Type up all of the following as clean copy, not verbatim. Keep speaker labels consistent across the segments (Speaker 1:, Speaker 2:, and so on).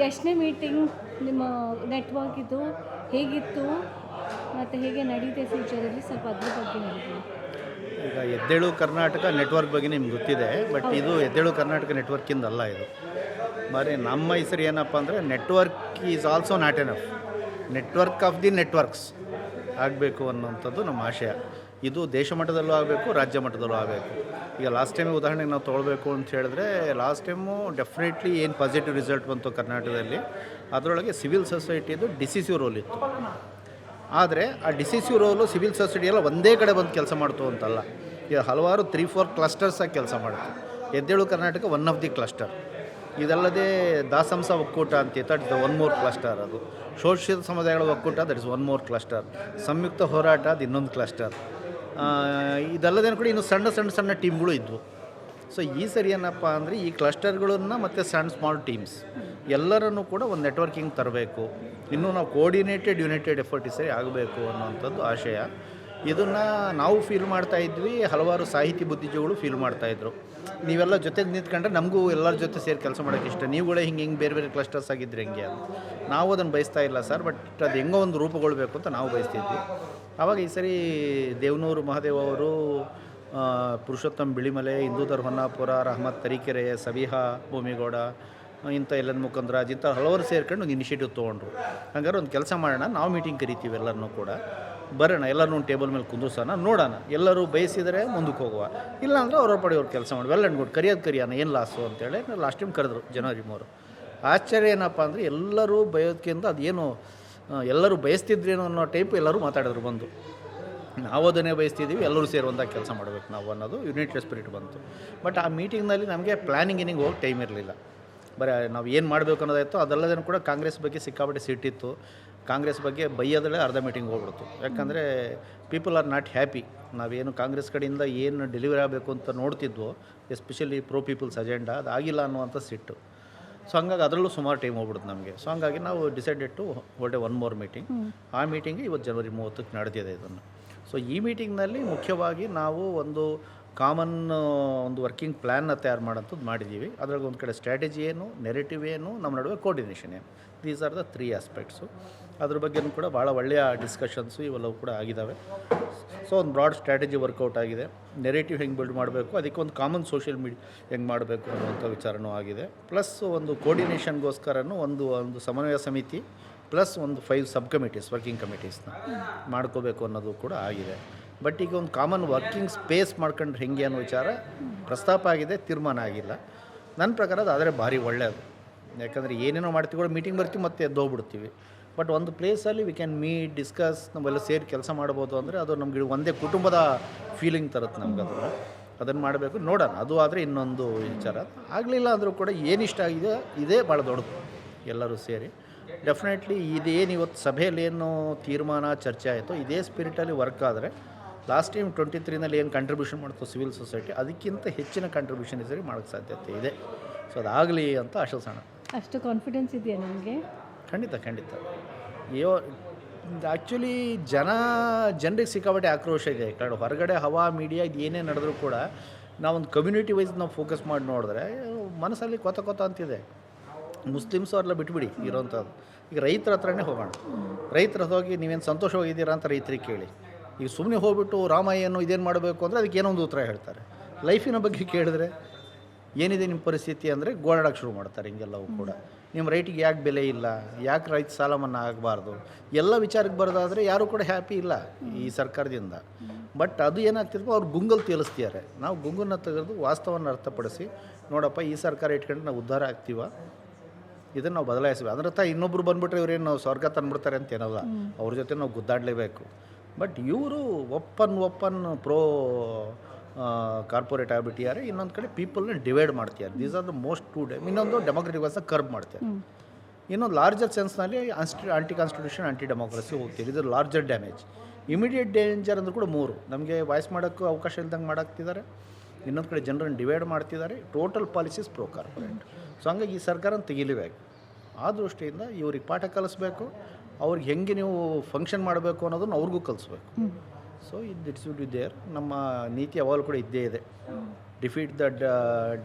Speaker 1: ಎಷ್ಟನೇ ಮೀಟಿಂಗ್ ನಿಮ್ಮ ನೆಟ್ವರ್ಕ್ ಇದು ಹೇಗಿತ್ತು ಮತ್ತು ಹೇಗೆ ನಡೀತೆ ಫ್ಯೂಚರಲ್ಲಿ ಸ್ವಲ್ಪ ಅದ್ರ ಬಗ್ಗೆ ಹೇಳಿ.
Speaker 2: ಈಗ ಎದ್ದೇಳು ಕರ್ನಾಟಕ ನೆಟ್ವರ್ಕ್ ಬಗ್ಗೆ ನಿಮ್ಗೆ ಗೊತ್ತಿದೆ, ಬಟ್ ಇದು ಎದ್ದೇಳು ಕರ್ನಾಟಕ ನೆಟ್ವರ್ಕಿಂದಲ್ಲ. ಇದು ಬರೀ ನಮ್ಮ ಹೆಸರು ಏನಪ್ಪ ಅಂದರೆ network is also not enough, network of the networks ಆಗಬೇಕು ಅನ್ನೋಂಥದ್ದು ನಮ್ಮ ಆಶಯ. ಇದು ದೇಶ ಮಟ್ಟದಲ್ಲೂ ಆಗಬೇಕು, ರಾಜ್ಯ ಮಟ್ಟದಲ್ಲೂ ಆಗಬೇಕು. ಈಗ ಲಾಸ್ಟ್ ಟೈಮ್ ಉದಾಹರಣೆಗೆ ನಾವು ತೊಗೊಳ್ಬೇಕು ಅಂತ ಹೇಳಿದ್ರೆ, ಲಾಸ್ಟ್ ಟೈಮು ಡೆಫಿನೆಟ್ಲಿ ಏನು ಪಾಸಿಟಿವ್ ರಿಸಲ್ಟ್ ಬಂತು ಕರ್ನಾಟಕದಲ್ಲಿ, ಅದರೊಳಗೆ ಸಿವಿಲ್ ಸೊಸೈಟಿದು ಡಿಸಿಸಿವ್ ರೋಲ್ ಇತ್ತು. ಆದರೆ ಆ ಡಿಸಿಸಿವ್ ರೋಲು ಸಿವಿಲ್ ಸೊಸೈಟಿ ಎಲ್ಲ ಒಂದೇ ಕಡೆ ಬಂದು ಕೆಲಸ ಮಾಡ್ತು ಅಂತಲ್ಲ, ಈಗ ಹಲವಾರು 3-4 ಕ್ಲಸ್ಟರ್ಸಾಗಿ ಕೆಲಸ ಮಾಡುತ್ತೆ. Eddelu Karnataka one of the cluster. ಇದಲ್ಲದೆ ದಾಸಂಸ ಒಕ್ಕೂಟ ಅಂತಿತ್ತು, that is the one more cluster. ಅದು ಶೋಷಿತ ಸಮುದಾಯಗಳ ಒಕ್ಕೂಟ, that is one more cluster. ಸಂಯುಕ್ತ ಹೋರಾಟ ಅದು ಇನ್ನೊಂದು ಕ್ಲಸ್ಟರ್. ಇದಲ್ಲದೇ ಕೂಡ ಇನ್ನು ಸಣ್ಣ ಟೀಮ್ಗಳು ಇದ್ವು. ಸೊ ಈ ಸರಿ ಏನಪ್ಪ ಅಂದರೆ ಈ ಕ್ಲಸ್ಟರ್ಗಳನ್ನು ಮತ್ತು ಸ್ಮಾಲ್ ಟೀಮ್ಸ್ ಎಲ್ಲರನ್ನೂ ಕೂಡ ಒಂದು ನೆಟ್ವರ್ಕಿಂಗ್ ತರಬೇಕು. ಇನ್ನೂ ನಾವು ಕೋಆರ್ಡಿನೇಟೆಡ್ ಯುನೈಟೆಡ್ ಎಫರ್ಟ್ ಈ ಸರಿ ಆಗಬೇಕು ಅನ್ನೋವಂಥದ್ದು ಆಶಯ. ಇದನ್ನು ನಾವು ಫೀಲ್ ಮಾಡ್ತಾಯಿದ್ವಿ, ಹಲವಾರು ಸಾಹಿತಿ ಬುದ್ಧಿಜೀವಿಗಳು ಫೀಲ್ ಮಾಡ್ತಾಯಿದ್ರು. ನೀವೆಲ್ಲ ಜೊತೆಗೆ ನಿಂತ್ಕೊಂಡ್ರೆ ನಮಗೂ ಎಲ್ಲರ ಜೊತೆ ಸೇರಿ ಕೆಲಸ ಮಾಡೋಕ್ಕೆ ಇಷ್ಟ, ನೀವುಗಳೇ ಹಿಂಗೆ ಬೇರೆ ಬೇರೆ ಕ್ಲಸ್ಟರ್ಸ್ ಆಗಿದ್ದರೆ ಹೆಂಗೆ ಅಂತ. ನಾವು ಅದನ್ನು ಬಯಸ್ತಾ ಇಲ್ಲ ಸರ್, ಬಟ್ ಅದು ಹೆಂಗೋ ಒಂದು ರೂಪುಗೊಳ್ಬೇಕು ಅಂತ ನಾವು ಬಯಸ್ತಿದ್ವಿ. ಆವಾಗ ಈ ಸರಿ ದೇವನೂರು ಮಹಾದೇವ್ ಅವರು, ಪುರುಷೋತ್ತಮ್ ಬಿಳಿಮಲೆ, ಇಂದೂಧರ್ ಹೊನ್ನಾಪುರ, ರಹಮತ್ ತರೀಕೆರೆ, ಸಬಿಹಾ ಭೂಮಿಗೌಡ, ಇಂಥ ಎಲ್ಲನ್ ಮುಕಂದರಾಜ್, ಇಂಥ ಹಲವರು ಸೇರ್ಕೊಂಡು ಒಂದು ಇನಿಷಿಯೇಟಿವ್ ತೊಗೊಂಡ್ರು. ಹಂಗಾರೆ ಒಂದು ಕೆಲಸ ಮಾಡೋಣ, ನಾವು ಮೀಟಿಂಗ್ ಕರಿತೀವಿ ಎಲ್ಲರನ್ನೂ ಕೂಡ, ಬರೋಣ, ಎಲ್ಲರೂ ಒಂದು ಟೇಬಲ್ ಮೇಲೆ ಕುಂದಿಸೋಣ, ನೋಡೋಣ, ಎಲ್ಲರೂ ಬಯಸಿದರೆ ಮುಂದಕ್ಕೆ ಹೋಗುವ, ಇಲ್ಲಾಂದರೆ ಅವ್ರ ಪಡೆ ಅವ್ರು ಕೆಲಸ ಮಾಡಿ ವೆಲ್ ಆ್ಯಂಡ್ ಗುಡ್, ಕರಿಯೋಣ, ಏನು ಲಾಸು ಅಂತೇಳಿ ಲಾಸ್ಟ್ ಟೈಮ್ ಕರೆದ್ರು ಜನವರಿ 3. ಆಶ್ಚರ್ಯ ಏನಪ್ಪ ಅಂದರೆ ಎಲ್ಲರೂ ಬಯೋದಕ್ಕಿಂತ ಅದೇನು ಎಲ್ಲರೂ ಬಯಸ್ತಿದ್ರೇನೋ ಅನ್ನೋ ಟೈಪ್ ಎಲ್ಲರೂ ಮಾತಾಡಿದ್ರು ಬಂದು. ನಾವು ಅದನ್ನೇ ಬಯಸ್ತಿದ್ದೀವಿ, ಎಲ್ಲರೂ ಸೇರಿ ಒಂದಾಗಿ ಕೆಲಸ ಮಾಡಬೇಕು ನಾವು ಅನ್ನೋದು ಯುನೈಟೆಡ್ ಸ್ಪಿರಿಟ್ ಬಂತು. ಬಟ್ ಆ ಮೀಟಿಂಗ್ನಲ್ಲಿ ನಮಗೆ ಪ್ಲ್ಯಾನಿಂಗಿನಿಗೆ ಹೋಗಿ ಟೈಮ್ ಇರಲಿಲ್ಲ. ಬರೀ ನಾವು ಏನು ಮಾಡಬೇಕು ಅನ್ನೋದಾಯಿತು. ಅದಲ್ಲದೇ ಕೂಡ ಕಾಂಗ್ರೆಸ್ ಬಗ್ಗೆ ಸಿಕ್ಕಾಪಟ್ಟೆ ಸಿಟ್ಟಿತ್ತು. ಕಾಂಗ್ರೆಸ್ ಬಗ್ಗೆ ಬೈಯೋದಲ್ಲೇ ಅರ್ಧ ಮೀಟಿಂಗ್ ಹೋಗ್ಬಿಡ್ತು. ಯಾಕಂದರೆ ಪೀಪಲ್ ಆರ್ ನಾಟ್ ಹ್ಯಾಪಿ. ನಾವೇನು ಕಾಂಗ್ರೆಸ್ ಕಡೆಯಿಂದ ಏನು ಡೆಲಿವರಿ ಆಗಬೇಕು ಅಂತ ನೋಡ್ತಿದ್ವೋ, ಎಸ್ಪೆಷಲಿ ಪ್ರೋ ಪೀಪಲ್ಸ್ ಅಜೆಂಡಾ ಅದು ಆಗಿಲ್ಲ ಅನ್ನುವಂಥ ಸಿಟ್ಟು. ಸೊ ಹಂಗಾಗಿ ಅದರಲ್ಲೂ ಸುಮಾರು ಟೈಮ್ ಹೋಗ್ಬಿಡುತ್ತೆ ನಮಗೆ. ಸೊ ಹಂಗಾಗಿ ನಾವು decided to hold one more meeting. ಆ ಮೀಟಿಂಗ್ ಇವತ್ತು ಜನವರಿ 30ಕ್ಕೆ ನಡೆದಿದೆ ಇದನ್ನು. ಸೊ ಈ ಮೀಟಿಂಗ್ನಲ್ಲಿ ಮುಖ್ಯವಾಗಿ ನಾವು ಒಂದು ಕಾಮನ್ ಒಂದು ವರ್ಕಿಂಗ್ ಪ್ಲ್ಯಾನ್ನ ತಯಾರು ಮಾಡೋಂಥದ್ದು ಮಾಡಿದ್ದೀವಿ. ಅದ್ರಾಗ ಒಂದು ಕಡೆ ಸ್ಟ್ರಾಟಜಿ ಏನು, ನೆರೆಟಿವ್ ಏನು, ನಮ್ಮ ನಡುವೆ ಕೋರ್ಡಿನೇಷನ್ ಏನು, ದೀಸ್ ಆರ್ ದ 3 ಆಸ್ಪೆಕ್ಟ್ಸು. ಅದ್ರ ಬಗ್ಗೆಯೂ ಕೂಡ ಭಾಳ ಒಳ್ಳೆಯ ಡಿಸ್ಕಷನ್ಸು ಇವೆಲ್ಲವೂ ಕೂಡ ಆಗಿದ್ದಾವೆ. ಸೊ ಒಂದು ಬ್ರಾಡ್ ಸ್ಟ್ರಾಟಜಿ ವರ್ಕೌಟ್ ಆಗಿದೆ. ನೆರೆಟಿವ್ ಹೆಂಗೆ ಬಿಲ್ಡ್ ಮಾಡಬೇಕು, ಅದಕ್ಕೆ ಒಂದು ಕಾಮನ್ ಸೋಷಿಯಲ್ ಮೀಡಿಯಾ ಹೆಂಗೆ ಮಾಡಬೇಕು ಅನ್ನುವಂಥ ವಿಚಾರನೂ ಆಗಿದೆ. ಪ್ಲಸ್ ಒಂದು ಕೋರ್ಡಿನೇಷನ್ಗೋಸ್ಕರನೂ ಒಂದು ಸಮನ್ವಯ ಸಮಿತಿ ಪ್ಲಸ್ ಒಂದು 5 ಸಬ್ ಕಮಿಟೀಸ್, ವರ್ಕಿಂಗ್ ಕಮಿಟೀಸ್ನ ಮಾಡ್ಕೋಬೇಕು ಅನ್ನೋದು ಕೂಡ ಆಗಿದೆ. ಬಟ್ ಈಗ ಒಂದು ಕಾಮನ್ ವರ್ಕಿಂಗ್ ಸ್ಪೇಸ್ ಮಾಡ್ಕೊಂಡ್ರೆ ಹೆಂಗೆ ಅನ್ನೋ ವಿಚಾರ ಪ್ರಸ್ತಾಪ ಆಗಿದೆ, ತೀರ್ಮಾನ ಆಗಿಲ್ಲ. ನನ್ನ ಪ್ರಕಾರ ಅದು ಆದರೆ ಭಾರಿ ಒಳ್ಳೆಯದು. ಯಾಕಂದರೆ ಏನೇನೋ ಮಾಡ್ತೀವಿ ಕೂಡ, ಮೀಟಿಂಗ್ ಬರ್ತೀವಿ ಮತ್ತೆ ಎದ್ದೋಗ್ಬಿಡ್ತೀವಿ. ಬಟ್ ಒಂದು ಪ್ಲೇಸಲ್ಲಿ ವಿ ಕ್ಯಾನ್ ಮೀಟ್, ಡಿಸ್ಕಸ್, ನಾವೆಲ್ಲ ಸೇರಿ ಕೆಲಸ ಮಾಡ್ಬೋದು ಅಂದರೆ ಅದು ನಮಗೆ ಒಂದೇ ಕುಟುಂಬದ ಫೀಲಿಂಗ್ ತರುತ್ತೆ ನಮ್ಗೆ. ಅದನ್ನು ಮಾಡಬೇಕು, ನೋಡೋಣ. ಅದು ಆದರೆ ಇನ್ನೊಂದು ವಿಚಾರ. ಆಗಲಿಲ್ಲ ಅಂದರೂ ಕೂಡ ಏನಿಷ್ಟ ಆಗಿದೆ ಇದೇ ಭಾಳ ದೊಡ್ಡದು. ಎಲ್ಲರೂ ಸೇರಿ ಡೆಫಿನೆಟ್ಲಿ ಇದೇನು ಇವತ್ತು ಸಭೆಯಲ್ಲಿ ಏನು ತೀರ್ಮಾನ ಚರ್ಚೆ ಆಯಿತು, ಇದೇ ಸ್ಪಿರಿಟಲ್ಲಿ ವರ್ಕ್ ಆದರೆ ಲಾಸ್ಟ್ ಟೈಮ್ 23ನಲ್ಲಿ ಏನು ಕಂಟ್ರಿಬ್ಯೂಷನ್ ಮಾಡ್ತು ಸಿವಿಲ್ ಸೊಸೈಟಿ, ಅದಕ್ಕಿಂತ ಹೆಚ್ಚಿನ ಕಂಟ್ರಿಬ್ಯೂಷನ್ ಈ ಸರಿ ಮಾಡೋಕ್ಕೆ ಸಾಧ್ಯತೆ ಇದೆ. ಸೊ ಅದಾಗಲಿ ಅಂತ ಆಶಿಸೋಣ.
Speaker 1: ಅಷ್ಟು ಕಾನ್ಫಿಡೆನ್ಸ್ ಇದೆಯಾ ನಮಗೆ?
Speaker 2: ಖಂಡಿತ. ಆ್ಯಕ್ಚುಲಿ ಜನರಿಗೆ ಸಿಕ್ಕಾಪಟ್ಟೆ ಆಕ್ರೋಶ ಇದೆ. ಕಾರಣ ಹೊರಗಡೆ ಹವಾ ಮೀಡಿಯಾ ಇದು ಏನೇ ನಡೆದ್ರೂ ಕೂಡ ನಾವೊಂದು ಕಮ್ಯುನಿಟಿ ವೈಸ್ ನಾವು ಫೋಕಸ್ ಮಾಡಿ ನೋಡಿದ್ರೆ ಮನಸ್ಸಲ್ಲಿ ಕೊತ ಅಂತಿದೆ. ಮುಸ್ಲಿಮ್ಸು ಅವ್ರೆಲ್ಲ ಬಿಟ್ಬಿಡಿ ಇರೋವಂಥದ್ದು. ಈಗ ರೈತರ ಹತ್ರನೇ ಹೋಗೋಣ. ರೈತರ ಹೋಗಿ ನೀವೇನು ಸಂತೋಷವಾಗಿದ್ದೀರಾ ಅಂತ ರೈತರಿಗೆ ಕೇಳಿ. ಈಗ ಸುಮ್ಮನೆ ಹೋಗ್ಬಿಟ್ಟು ರಾಮ ಏನು ಇದೇನು ಮಾಡಬೇಕು ಅಂದರೆ ಅದಕ್ಕೆ ಏನೋ ಒಂದು ಉತ್ತರ ಹೇಳ್ತಾರೆ. ಲೈಫಿನ ಬಗ್ಗೆ ಕೇಳಿದ್ರೆ ಏನಿದೆ ನಿಮ್ಮ ಪರಿಸ್ಥಿತಿ ಅಂದರೆ ಗೋಳಾಡೋಕ್ಕೆ ಶುರು ಮಾಡ್ತಾರೆ. ಹಿಂಗೆಲ್ಲವೂ ಕೂಡ ನಿಮ್ಮ ರೈಟಿಗೆ ಯಾಕೆ ಬೆಲೆ ಇಲ್ಲ, ಯಾಕೆ ರೈತ ಸಾಲ ಮನ್ನಾ ಆಗಬಾರ್ದು, ಎಲ್ಲ ವಿಚಾರಕ್ಕೆ ಬರೋದಾದರೆ ಯಾರೂ ಕೂಡ ಹ್ಯಾಪಿ ಇಲ್ಲ ಈ ಸರ್ಕಾರದಿಂದ. ಬಟ್ ಅದು ಏನಾಗ್ತಿರ್ಬೋದು, ಅವ್ರು ಗುಂಗಲ್ಲಿ ತೇಲಿಸ್ತಿದ್ದಾರೆ. ನಾವು ಗುಂಗನ್ನು ತೆಗೆದು ವಾಸ್ತವವನ್ನು ಅರ್ಥಪಡಿಸಿ, ನೋಡಪ್ಪ ಈ ಸರ್ಕಾರ ಇಟ್ಕೊಂಡು ನಾವು ಉದ್ಧಾರ ಆಗ್ತೀವ, ಇದನ್ನು ನಾವು ಬದಲಾಯಿಸ್ಬೇಕು. ಅದರ ಅರ್ಥ ಇನ್ನೊಬ್ಬರು ಬಂದುಬಿಟ್ರೆ ಇವ್ರೇನು ನಾವು ಸ್ವರ್ಗ ತಂದುಬಿಡ್ತಾರೆ ಅಂತ ಏನಲ್ಲ, ಅವ್ರ ಜೊತೆ ನಾವು ಗುದ್ದಾಡಲೇಬೇಕು. ಬಟ್ ಇವರು ಒಪ್ಪನ್ ಪ್ರೋ ಕಾರ್ಪೊರೇಟ್ ಆಗಿಬಿಟ್ಟಿದ್ದಾರೆ. ಇನ್ನೊಂದು ಕಡೆ ಪೀಪಲ್ನ ಡಿವೈಡ್ ಮಾಡ್ತಿದ್ದಾರೆ. These are the most to ಇನ್ನೊಂದು ಡೆಮೋಕ್ರೆಟಿಕ್ ವಾಸ್ನ ಕರ್ಬ್ ಮಾಡ್ತಾರೆ. ಇನ್ನೊಂದು ಲಾರ್ಜರ್ ಸೆನ್ಸ್ನಲ್ಲಿ ಆಂಟಿ ಕಾನ್ಸ್ಟಿಟ್ಯೂಷನ್, ಆಂಟಿ ಡೆಮೋಕ್ರಸಿ ಹೋಗ್ತೀರಿ. ಇದು ಲಾರ್ಜರ್ ಡ್ಯಾಮೇಜ್. ಇಮಿಡಿಯೇಟ್ ಡೇಂಜರ್ ಅಂದರೂ ಕೂಡ 3 ನಮಗೆ ವಾಯ್ಸ್ ಮಾಡೋಕ್ಕೂ ಅವಕಾಶ ಇಲ್ದಂಗೆ ಮಾಡಾಕ್ತಿದ್ದಾರೆ. ಇನ್ನೊಂದು ಕಡೆ ಜನರನ್ನು ಡಿವೈಡ್ ಮಾಡ್ತಿದ್ದಾರೆ. Total policies pro corporate. So ಹಂಗಾಗಿ ಈ ಸರ್ಕಾರನ ತೆಗಿಲೇಬೇಕು. ಆ ದೃಷ್ಟಿಯಿಂದ ಇವ್ರಿಗೆ ಪಾಠ ಕಲಿಸ್ಬೇಕು. ಅವ್ರಿಗೆ ಹೆಂಗೆ ನೀವು ಫಂಕ್ಷನ್ ಮಾಡಬೇಕು ಅನ್ನೋದನ್ನು ಅವ್ರಿಗೂ ಕಲಿಸ್ಬೇಕು. So it's would be there. ನಮ್ಮ ನೀತಿ ಯಾವಾಗಲೂ ಕೂಡ ಇದ್ದೇ ಇದೆ. Defeat the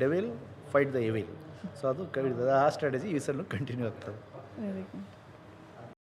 Speaker 2: devil, fight the evil. So ಅದು ಆ ಸ್ಟ್ರಾಟಜಿ ಈ ಸಲ ಕಂಟಿನ್ಯೂ ಆಗ್ತದೆ.
Speaker 1: Very good.